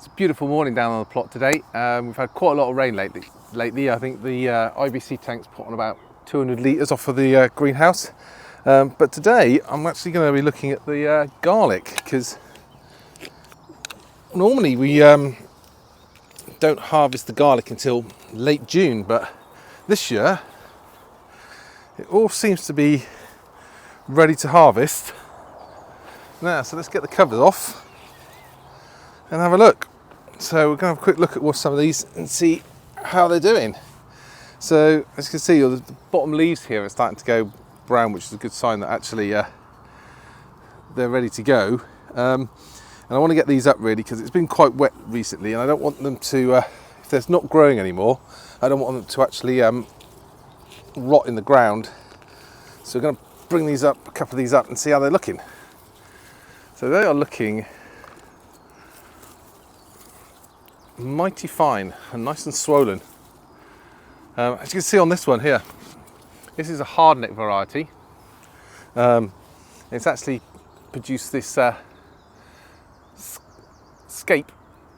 It's a beautiful morning down on the plot today. We've had quite a lot of rain lately. I think the IBC tank's put on about 200 litres off of the greenhouse. But today I'm actually going to be looking at the garlic, because normally we don't harvest the garlic until late June, but this year it all seems to be ready to harvest now. So let's get the covers off and have a look. So we're going to have a quick look at some of these and see how they're doing. So as you can see, the bottom leaves here are starting to go brown, which is a good sign that actually they're ready to go. And I want to get these up really, because it's been quite wet recently, and I don't want them to, if they're not growing anymore, I don't want them to actually rot in the ground. So we're going to bring these up, a couple of these up, and see how they're looking. So they are looking mighty fine and nice and swollen. As you can see on this one here, this is a hardneck variety. It's actually produced this scape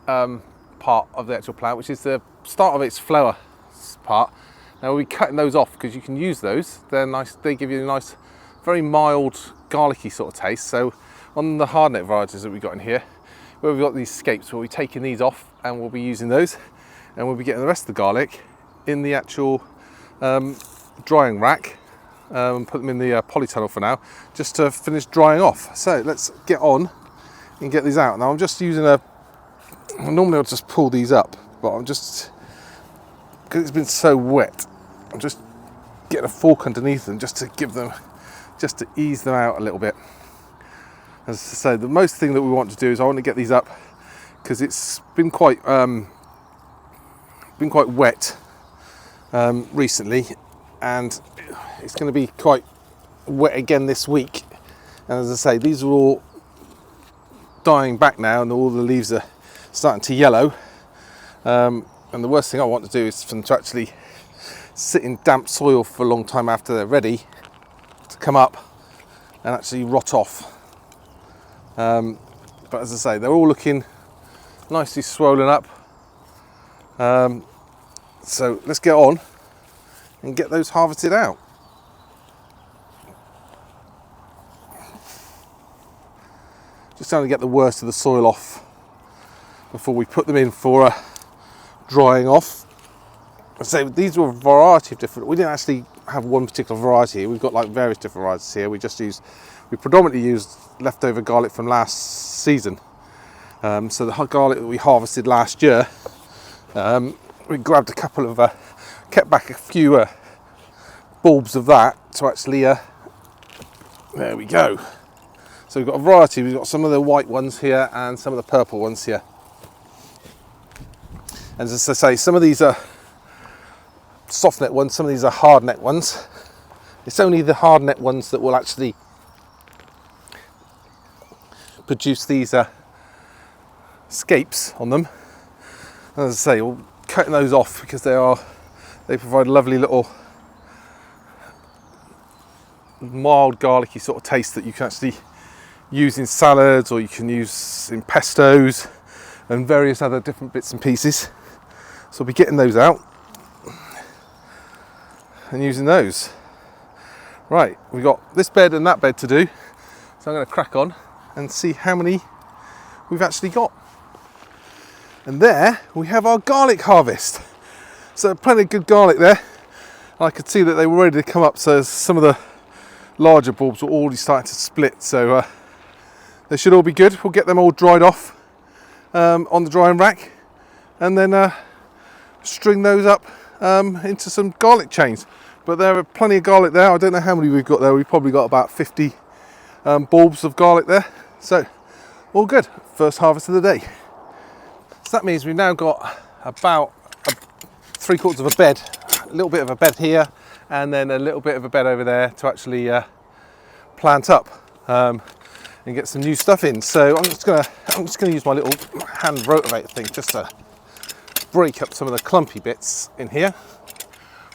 part of the actual plant, which is the start of its flower part. Now we'll be cutting those off because you can use those. They're nice. They give you a nice, very mild, garlicky sort of taste. So on the hardneck varieties that we've got in here, where we've got these scapes, we'll be taking these off and we'll be using those, and we'll be getting the rest of the garlic in the actual drying rack and put them in the polytunnel for now, just to finish drying off. So let's get on and get these out. Now I'm just using normally I'll just pull these up, but I'm just, because it's been so wet, I'm just getting a fork underneath them just to ease them out a little bit. As I say, the most thing that we want to do is I want to get these up, because it's been quite wet recently, and it's going to be quite wet again this week. And as I say, these are all dying back now, and all the leaves are starting to yellow. And the worst thing I want to do is for them to actually sit in damp soil for a long time after they're ready to come up and actually rot off. But as I say, they're all looking nicely swollen up. So let's get on and get those harvested out. Just trying to get the worst of the soil off before we put them in for drying off. So these were a variety of different, we didn't actually have one particular variety here. We've got like various different varieties here. We predominantly used leftover garlic from last season. So the garlic that we harvested last year, we grabbed a couple of, kept back a few bulbs of that to actually, there we go. So we've got a variety. We've got some of the white ones here and some of the purple ones here. And as I say, some of these are soft neck ones, some of these are hard neck ones. It's only the hard neck ones that will actually produce these scapes on them. And as I say, we're cutting those off because they provide a lovely little mild garlicky sort of taste that you can actually use in salads, or you can use in pestos and various other different bits and pieces. So we'll be getting those out and using those. Right, we've got this bed and that bed to do, so I'm going to crack on and see how many we've actually got. And there we have our garlic harvest. So plenty of good garlic there. I could see that they were ready to come up, so some of the larger bulbs were already starting to split, so they should all be good. We'll get them all dried off on the drying rack, and then string those up into some garlic chains. But there are plenty of garlic there. I don't know how many we've got there. We've probably got about 50 bulbs of garlic there. So all good. First harvest of the day. So that means we've now got about 3/4 of a bed, a little bit of a bed here, and then a little bit of a bed over there to actually plant up and get some new stuff in. So I'm just gonna use my little hand rotavator thing just to break up some of the clumpy bits in here.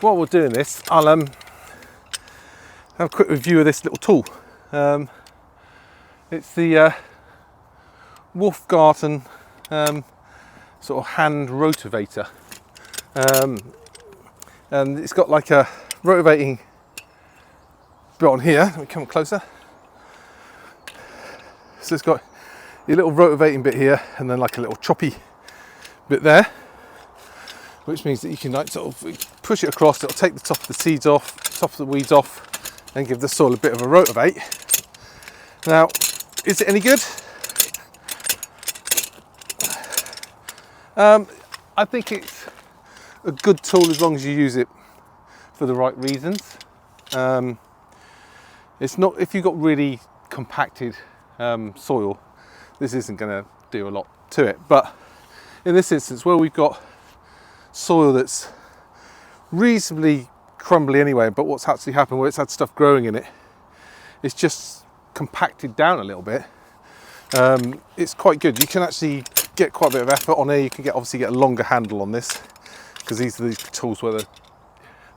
While we're doing this, I'll have a quick review of this little tool. It's the Wolfgarten sort of hand rotavator, and it's got like a rotivating bit on here. Let me come closer. So it's got a little rotivating bit here, and then like a little choppy bit there, which means that you can like sort of push it across. It'll take the top of the seeds off, top of the weeds off, and give the soil a bit of a rotivate. Now, is it any good? I think it's a good tool as long as you use it for the right reasons. It's not, if you've got really compacted soil, this isn't going to do a lot to it. But in this instance, where we've got soil that's reasonably crumbly anyway, but what's actually happened where it's had stuff growing in it, it's just compacted down a little bit. It's quite good. You can actually get quite a bit of effort on here. You can obviously get a longer handle on this, because these are these tools where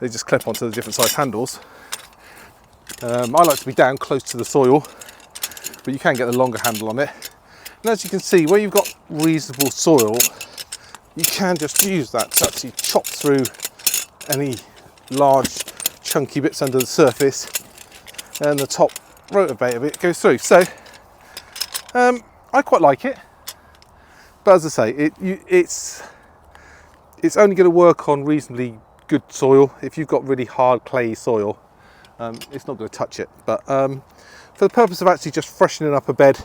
they just clip onto the different size handles. I like to be down close to the soil, but you can get the longer handle on it. And as you can see, where you've got reasonable soil, you can just use that to actually chop through any large chunky bits under the surface, and the top rotivate of it goes through. So I quite like it, but as I say, it's only going to work on reasonably good soil. If you've got really hard clayey soil, it's not going to touch it. But for the purpose of actually just freshening up a bed,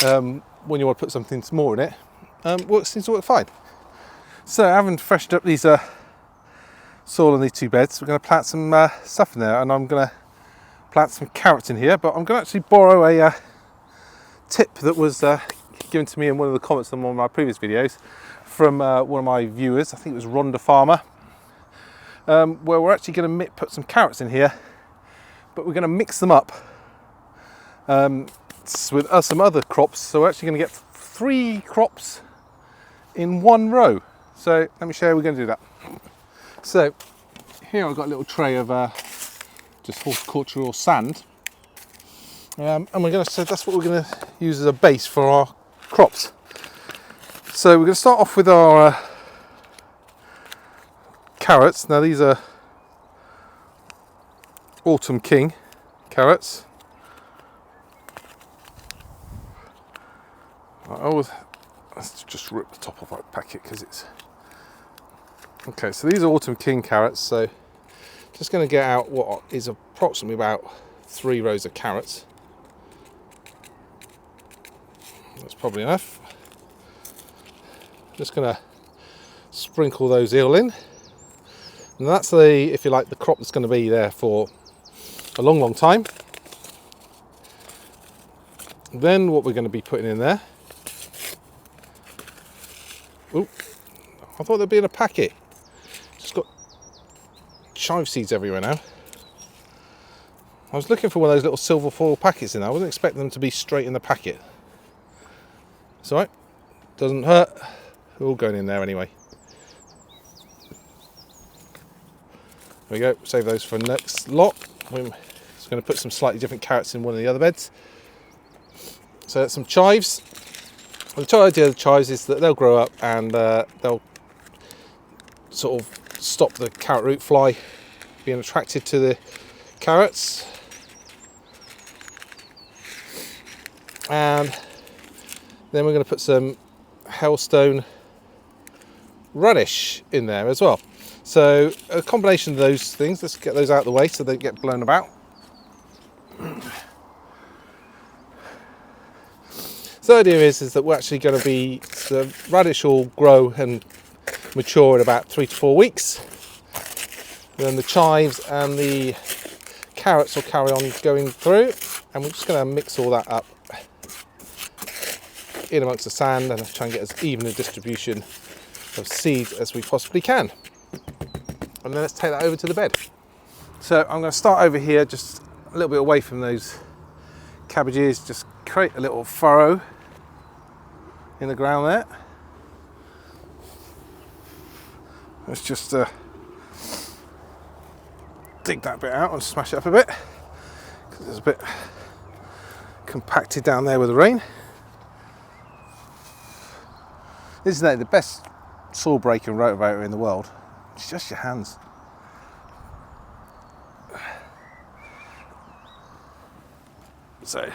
when you want to put something more in it, seems to work fine. So having freshened up these soil on these two beds, we're going to plant some stuff in there, and I'm going to plant some carrots in here. But I'm going to actually borrow a tip that was given to me in one of the comments on one of my previous videos from one of my viewers. I think it was Rhonda Farmer, where we're actually going to put some carrots in here, but we're going to mix them up with some other crops. So we're actually going to get 3 crops in one row. So let me show you how we're going to do that. So here I've got a little tray of just horticultural sand, and we're going to, so that's what we're going to use as a base for our crops. So we're going to start off with our carrots. Now these are Autumn King carrots. Let's just rip the top off our packet because it's okay. So these are Autumn King carrots. So just going to get out what is approximately about 3 rows of carrots. That's probably enough. Just going to sprinkle those all in, and that's the, if you like, the crop that's going to be there for a long time. Then what we're going to be putting in there, oh, I thought they'd be in a packet. Just got chive seeds everywhere now. I was looking for one of those little silver foil packets in there. I wasn't expecting them to be straight in the packet. It's alright, doesn't hurt. They're all going in there anyway. There we go, save those for next lot. We're just going to put some slightly different carrots in one of the other beds. So that's some chives. The idea of the chives is that they'll grow up and they'll sort of stop the carrot root fly being attracted to the carrots. And then we're going to put some Hellstone radish in there as well. So a combination of those things. Let's get those out of the way so they get blown about. So the idea is that we're actually going to be, the radish will grow and mature in about 3 to 4 weeks. Then the chives and the carrots will carry on going through, and we're just going to mix all that up in amongst the sand and try and get as even a distribution of seeds as we possibly can. And then let's take that over to the bed. So I'm going to start over here, just a little bit away from those cabbages, just create a little furrow in the ground there. Let's just dig that bit out and smash it up a bit, because it's a bit compacted down there with the rain. Isn't that the best soil breaker and rotavator in the world? It's just your hands. So,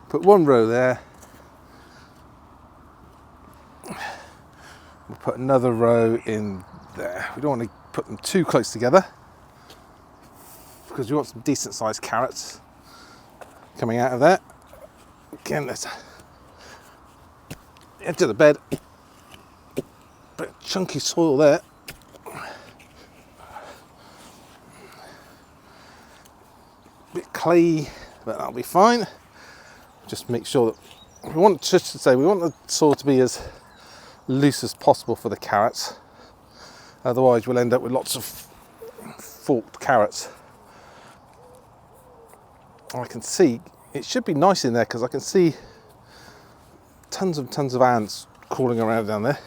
put one row there. We'll put another row in there. We don't want to put them too close together because we want some decent sized carrots coming out of that. Again, there's the edge of the bed, bit of chunky soil there. Bit clay, but that'll be fine. Just make sure that we want the soil to be as loose as possible for the carrots. Otherwise, we'll end up with lots of forked carrots. I can see it should be nice in there because I can see tons of ants crawling around down there.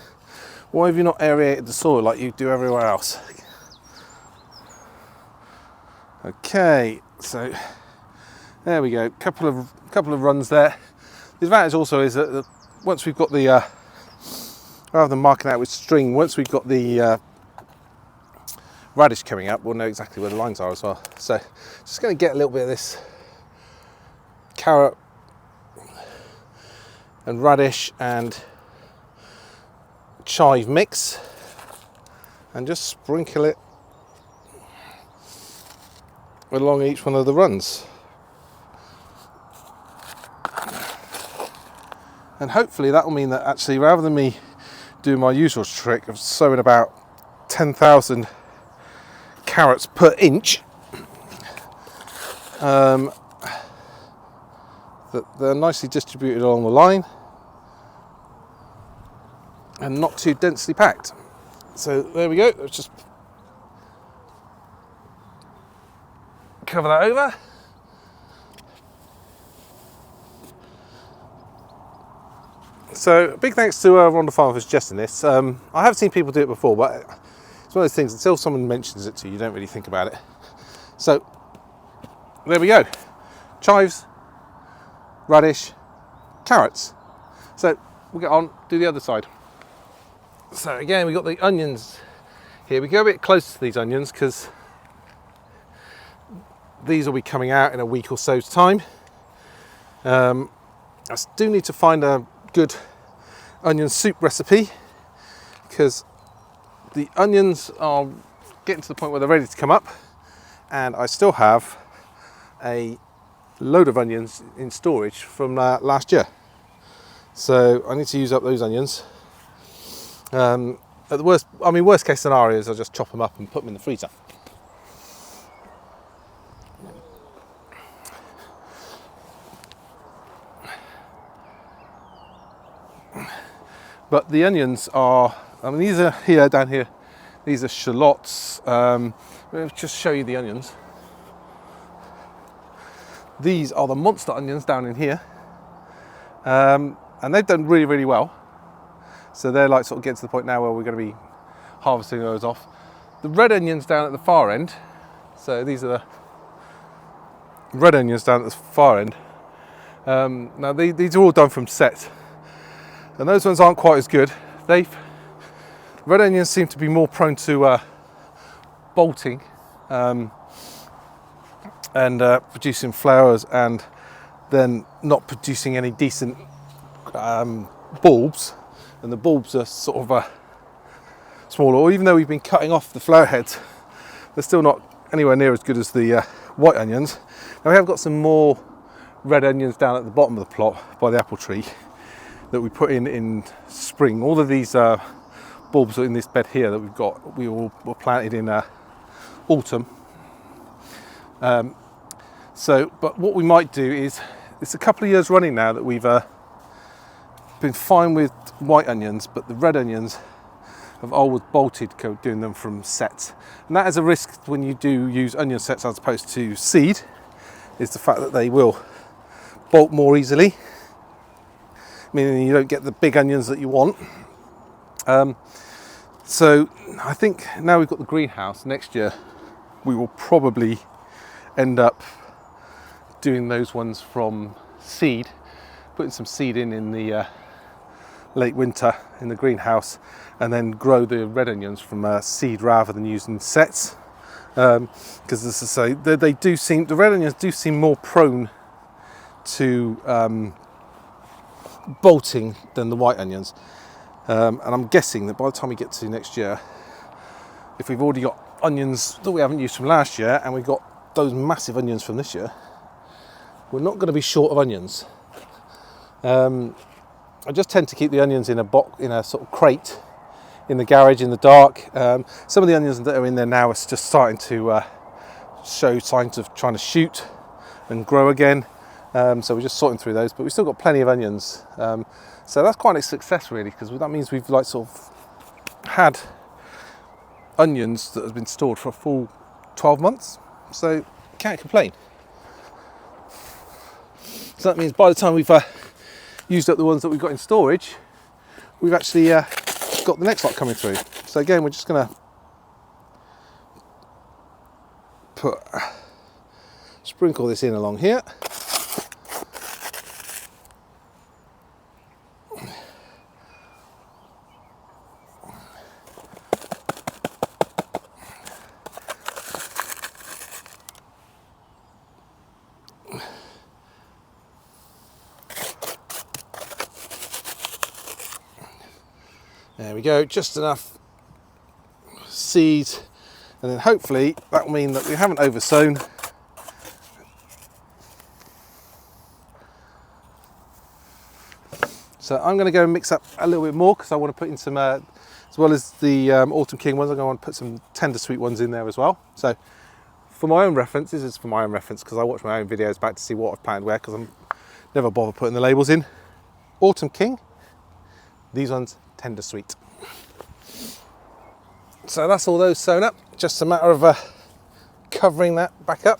Why have you not aerated the soil like you do everywhere else? Okay, so there we go. Couple of runs there. The advantage also is that once we've got the rather than marking out with string, once we've got the radish coming up, we'll know exactly where the lines are as well. So just going to get a little bit of this carrot and radish and chive mix and just sprinkle it along each one of the runs. And hopefully that will mean that actually, rather than me doing my usual trick of sowing about 10,000 carrots per inch, that they're nicely distributed along the line and not too densely packed. So there we go. Let's just cover that over. So big thanks to Rhonda Farm for suggesting this. I have seen people do it before, but it's one of those things, until someone mentions it to you, you don't really think about it. So there we go. Chives, radish, carrots. So we'll get on, do the other side. So again, we've got the onions here. We go a bit closer to these onions because these will be coming out in a week or so's time. I do need to find a good onion soup recipe because the onions are getting to the point where they're ready to come up, and I still have a load of onions in storage from last year, so I need to use up those onions. At the worst case scenario is I'll just chop them up and put them in the freezer. But the onions are, these are here, down here, these are shallots. Let me just show you the onions. These are the monster onions down in here. And they've done really, really well. So they're like sort of getting to the point now where we're going to be harvesting those off. The red onions down at the far end, so these are the red onions down at the far end. Now these are all done from set. And those ones aren't quite as good. Red onions seem to be more prone to bolting and producing flowers, and then not producing any decent bulbs. And the bulbs are sort of smaller. Or even though we've been cutting off the flower heads, they're still not anywhere near as good as the white onions. Now we have got some more red onions down at the bottom of the plot by the apple tree that we put in spring. All of these bulbs are in this bed here that we've got. We all were planted in autumn. But what we might do is, it's a couple of years running now that we've been fine with white onions, but the red onions have always bolted doing them from sets. And that is a risk when you do use onion sets as opposed to seed, is the fact that they will bolt more easily, meaning you don't get the big onions that you want. So I think now we've got the greenhouse, next year we will probably end up doing those ones from seed, putting some seed in the late winter in the greenhouse, and then grow the red onions from seed rather than using sets. Because as I say, the red onions do seem more prone to bolting than the white onions. And I'm guessing that by the time we get to next year, if we've already got onions that we haven't used from last year and we've got those massive onions from this year, we're not going to be short of onions. I just tend to keep the onions in a sort of crate in the garage in the dark. Some of the onions that are in there now are just starting to show signs of trying to shoot and grow again. So we're just sorting through those, but we've still got plenty of onions. So that's quite a success really, because that means we've like sort of had onions that have been stored for a full 12 months. So can't complain. So that means by the time we've used up the ones that we've got in storage, we've actually got the next lot coming through. So again, we're just going to sprinkle this in along here. There we go, just enough seed, and then hopefully that will mean that we haven't oversown. So I'm going to go and mix up a little bit more, because I want to put in some, as well as the Autumn King ones, I'm going to want to put some tender sweet ones in there as well. So for my own reference, this is for my own reference, because I watch my own videos back to see what I've planted where, because I'm never bother putting the labels in. Autumn King, these ones tender sweet. So that's all those sewn up, just a matter of covering that back up,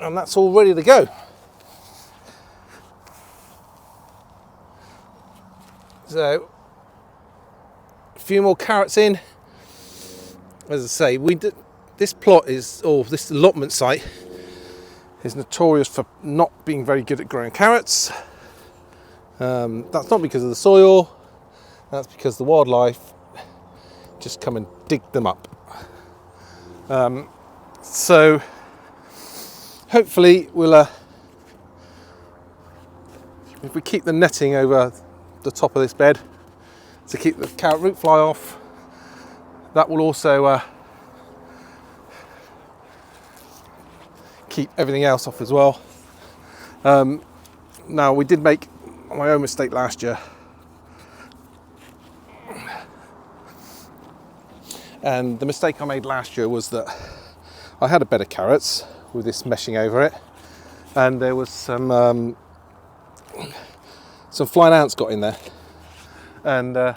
and that's all ready to go. So a few more carrots in. As I say, this plot is, or this allotment site is notorious for not being very good at growing carrots. That's not because of the soil, that's because the wildlife just come and dig them up. So hopefully we'll, if we keep the netting over the top of this bed to keep the carrot root fly off, that will also keep everything else off as well. Now we did make my own mistake last year, and the mistake I made last year was that I had a bed of carrots with this meshing over it, and there was some flying ants got in there, and the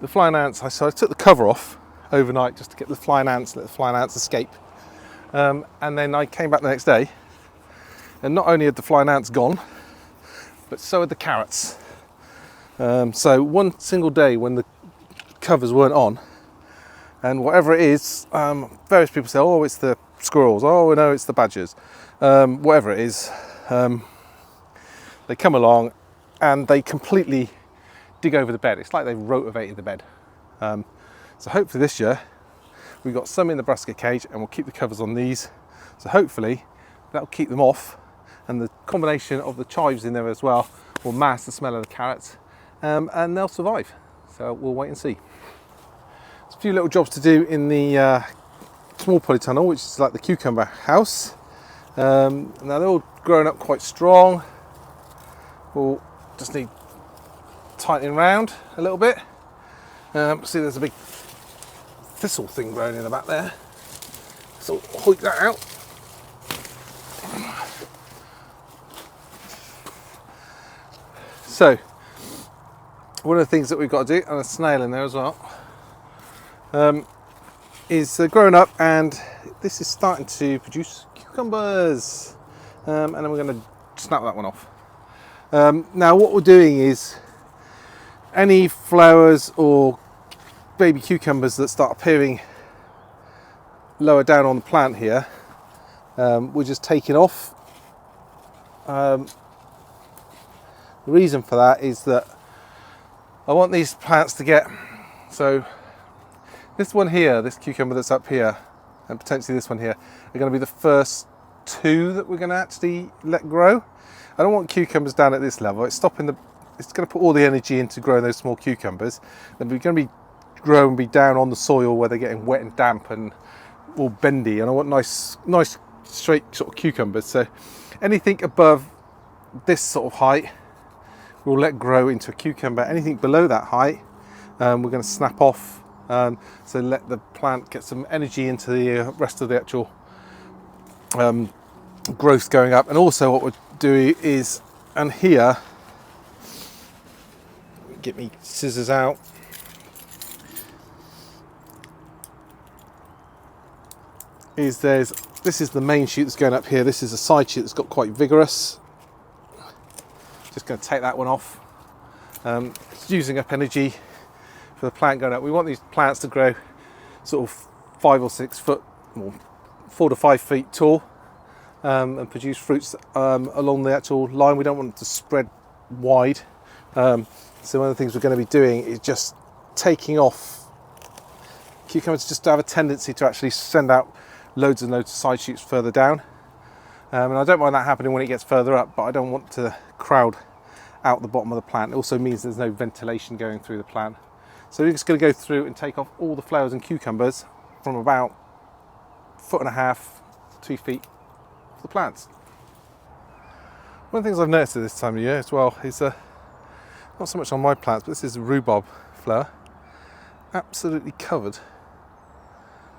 flying ants, so I took the cover off overnight just to get the flying ants, let the flying ants escape, and then I came back the next day, and not only had the flying ants gone, but so had the carrots. So one single day when the covers weren't on, and whatever it is, various people say, oh, it's the squirrels, oh no, it's the badgers, whatever it is, they come along and they completely dig over the bed. It's like they've rotivated the bed. So hopefully this year we've got some in the brassica cage, and we'll keep the covers on these, so hopefully that'll keep them off, and the combination of the chives in there as well will mask the smell of the carrots, and they'll survive. So we'll wait and see. There's a few little jobs to do in the small polytunnel, which is like the cucumber house. Now they're all growing up quite strong. We'll just need tightening around a little bit. See, there's a big thistle thing growing in the back there, so hoik that out. So one of the things that we've got to do, and a snail in there as well, is growing up, and this is starting to produce cucumbers, and then we're going to snap that one off. Now what we're doing is, any flowers or baby cucumbers that start appearing lower down on the plant here, we're just taking off, The reason for that is that I want these plants to get, so this one here, this cucumber that's up here, and potentially this one here, are going to be the first 2 that we're going to actually let grow. I don't want cucumbers down at this level. It's going to put all the energy into growing those small cucumbers. Then we're going to be grow and be down on the soil where they're getting wet and damp and all bendy, and I want nice straight sort of cucumbers. So anything above this sort of height we'll let grow into a cucumber. Anything below that height we're going to snap off, so let the plant get some energy into the rest of the actual growth going up. And also what we'll do is, and here, get me scissors out, this is the main shoot that's going up here. This is a side shoot that's got quite vigorous. Just going to take that one off. It's using up energy for the plant going up. We want these plants to grow sort of 5 or 6 foot, or 4 to 5 feet tall, and produce fruits along the actual line. We don't want it to spread wide. So one of the things we're going to be doing is just taking off cucumbers, just to have a tendency to actually send out loads and loads of side shoots further down. And I don't mind that happening when it gets further up, but I don't want to crowd out the bottom of the plant. It also means there's no ventilation going through the plant. So we're just going to go through and take off all the flowers and cucumbers from about 1.5 to 2 feet of the plants. One of the things I've noticed at this time of year as well is not so much on my plants, but this is a rhubarb flower, absolutely covered.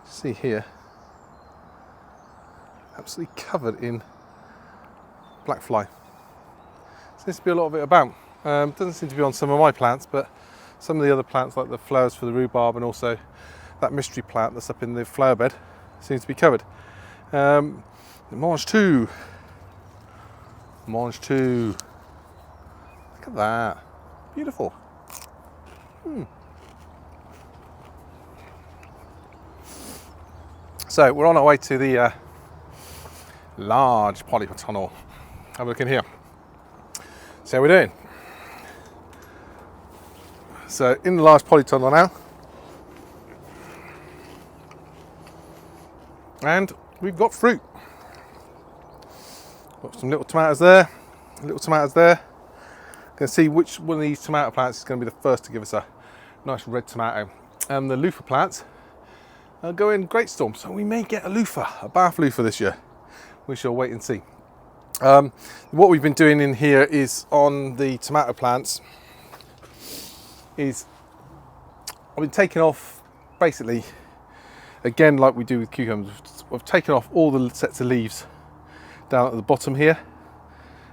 See here, absolutely covered in black fly. Seems to be a lot of it about. Doesn't seem to be on some of my plants, but some of the other plants, like the flowers for the rhubarb and also that mystery plant that's up in the flower bed, seems to be covered. Mange two. Mange two. Look at that. Beautiful. So we're on our way to the large polytunnel. Have a look in here. See how we're doing. So in the large polytunnel now, and we've got fruit. Got some little tomatoes there, little tomatoes there. Going to see which one of these tomato plants is going to be the first to give us a nice red tomato. And the loofah plants go in great storm, so we may get a loofah, a Bath loofah this year. We shall wait and see. What we've been doing in here is, on the tomato plants, is I've been taking off, basically, again like we do with cucumbers, I've taken off all the sets of leaves down at the bottom here,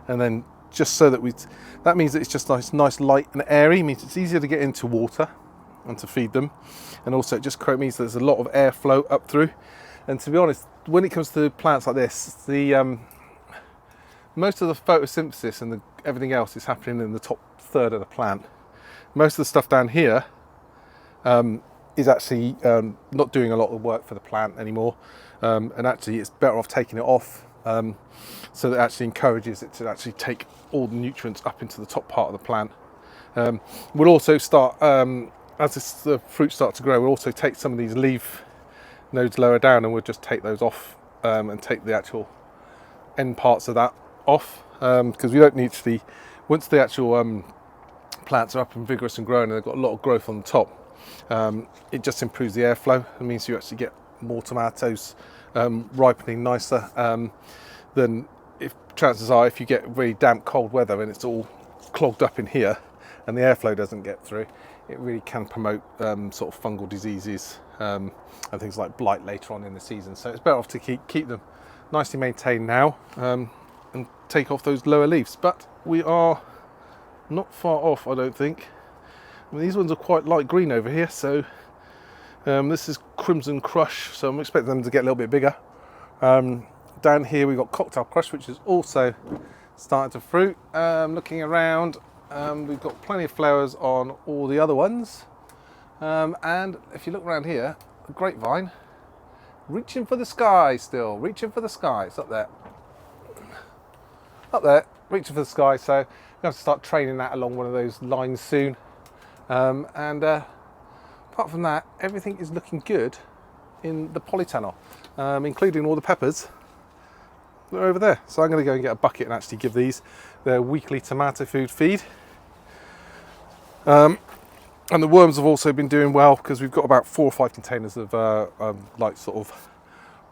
and then just so that that means that it's just nice light and airy. It means it's easier to get into water and to feed them, and also it just means there's a lot of airflow up through. And to be honest, when it comes to plants like this, the most of the photosynthesis and everything else is happening in the top third of the plant. Most of the stuff down here is actually not doing a lot of work for the plant anymore, and actually it's better off taking it off, so that actually encourages it to actually take all the nutrients up into the top part of the plant. We'll also start, as the fruit starts to grow, we'll also take some of these leaf nodes lower down, and we'll just take those off and take the actual end parts of that off, because we don't need to once the actual plants are up and vigorous and growing and they've got a lot of growth on the top, it just improves the airflow. It means you actually get more tomatoes ripening nicer than if chances are if you get really damp cold weather and it's all clogged up in here and the airflow doesn't get through. It really can promote sort of fungal diseases and things like blight later on in the season. So it's better off to keep them nicely maintained now and take off those lower leaves. But we are not far off, I don't think. I mean, these ones are quite light green over here, so this is Crimson Crush, so I'm expecting them to get a little bit bigger. Down here we've got Cocktail Crush, which is also starting to fruit. Looking around, we've got plenty of flowers on all the other ones, and if you look around here, the grapevine, reaching for the sky still, reaching for the sky. It's up there, reaching for the sky. So have to start training that along one of those lines soon. Apart from that, everything is looking good in the polytunnel, including all the peppers that are over there. So I'm going to go and get a bucket and actually give these their weekly tomato food feed. And the worms have also been doing well because we've got about 4 or 5 containers of like sort of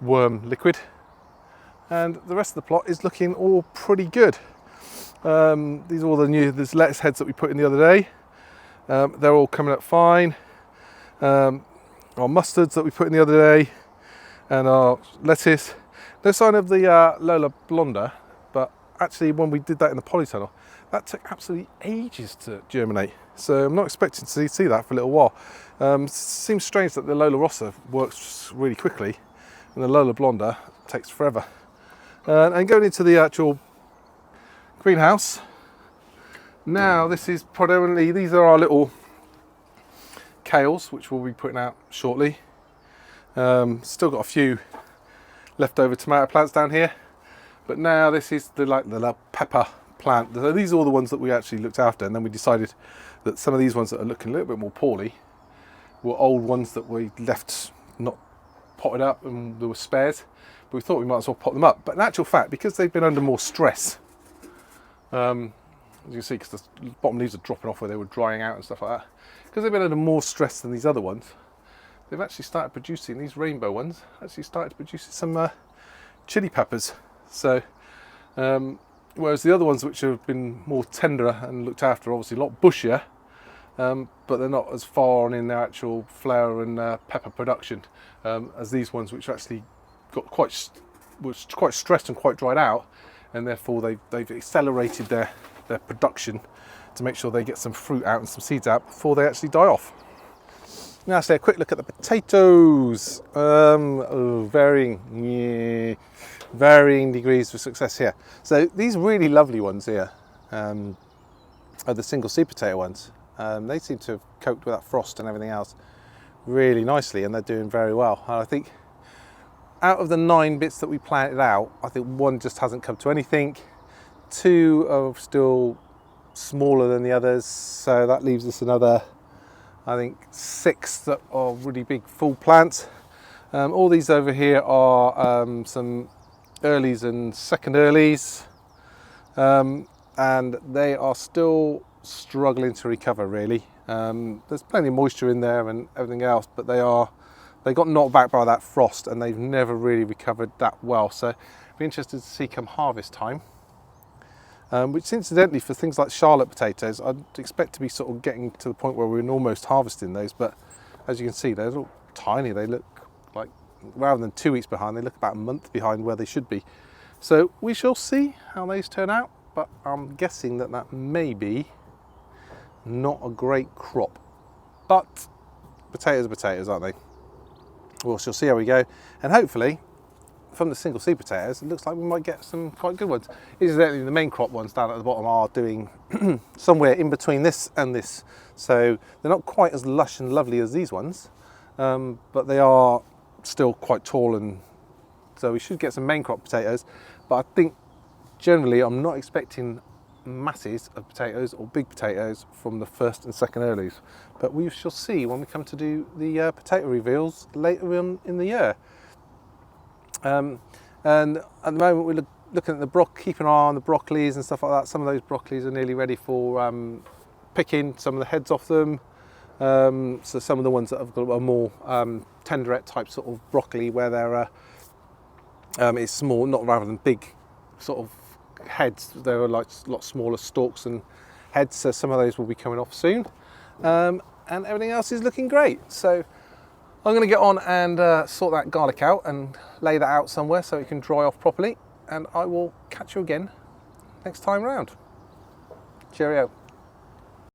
worm liquid, and the rest of the plot is looking all pretty good. These are all there's lettuce heads that we put in the other day. They're all coming up fine. Our mustards that we put in the other day, and our lettuce. No sign of the Lola Blonda, but actually when we did that in the polytunnel, that took absolutely ages to germinate. So I'm not expecting to see that for a little while. Seems strange that the Lola Rossa works really quickly and the Lola Blonda takes forever. And going into the actual greenhouse, now this is predominantly, these are our little kales, which we'll be putting out shortly. Still got a few leftover tomato plants down here, but now this is the pepper plant. So these are all the ones that we actually looked after, and then we decided that some of these ones that are looking a little bit more poorly were old ones that we left not potted up, and there were spares, but we thought we might as well pot them up. But in actual fact, because they've been under more stress, as you can see, because the bottom leaves are dropping off where they were drying out and stuff like that, because they've been under more stress than these other ones, they've actually started producing, these rainbow ones actually started producing some chili peppers. So whereas the other ones, which have been more tender and looked after, obviously a lot bushier, but they're not as far on in their actual flower and pepper production as these ones, which actually was quite stressed and quite dried out, and therefore they've accelerated their production to make sure they get some fruit out and some seeds out before they actually die off. Now let's take a quick look at the potatoes. Varying degrees of success here. So these really lovely ones here are the single seed potato ones. They seem to have coped with that frost and everything else really nicely, and they're doing very well. And I think out of the 9 bits that we planted out, I think 1 just hasn't come to anything. 2 are still smaller than the others, so that leaves us another, I think, 6 that are really big full plants. All these over here are some earlies and second earlies, and they are still struggling to recover really. There's plenty of moisture in there and everything else, but they got knocked back by that frost and they've never really recovered that well. So be interested to see come harvest time, which incidentally for things like Charlotte potatoes, I'd expect to be sort of getting to the point where we're almost harvesting those, but as you can see, they're all tiny. They look like, rather than 2 weeks behind, they look about a month behind where they should be. So we shall see how those turn out, but I'm guessing that may be not a great crop. But potatoes are potatoes, aren't they? Well, shall see how we go, and hopefully from the single seed potatoes, it looks like we might get some quite good ones. Incidentally, the main crop ones down at the bottom are doing somewhere in between this and this. So they're not quite as lush and lovely as these ones, but they are still quite tall, and so we should get some main crop potatoes. But I think generally I'm not expecting masses of potatoes or big potatoes from the first and second earlies. But we shall see when we come to do the potato reveals later on in the year. And at the moment we're looking at the keeping an eye on the broccolis and stuff like that. Some of those broccolis are nearly ready for picking some of the heads off them. So some of the ones that have got a more tenderette type sort of broccoli, where they're it's small, not rather than big sort of heads. They're like a lot smaller stalks and heads. So some of those will be coming off soon. And everything else is looking great. So I'm going to get on and sort that garlic out and lay that out somewhere so it can dry off properly, and I will catch you again next time round. Cheerio.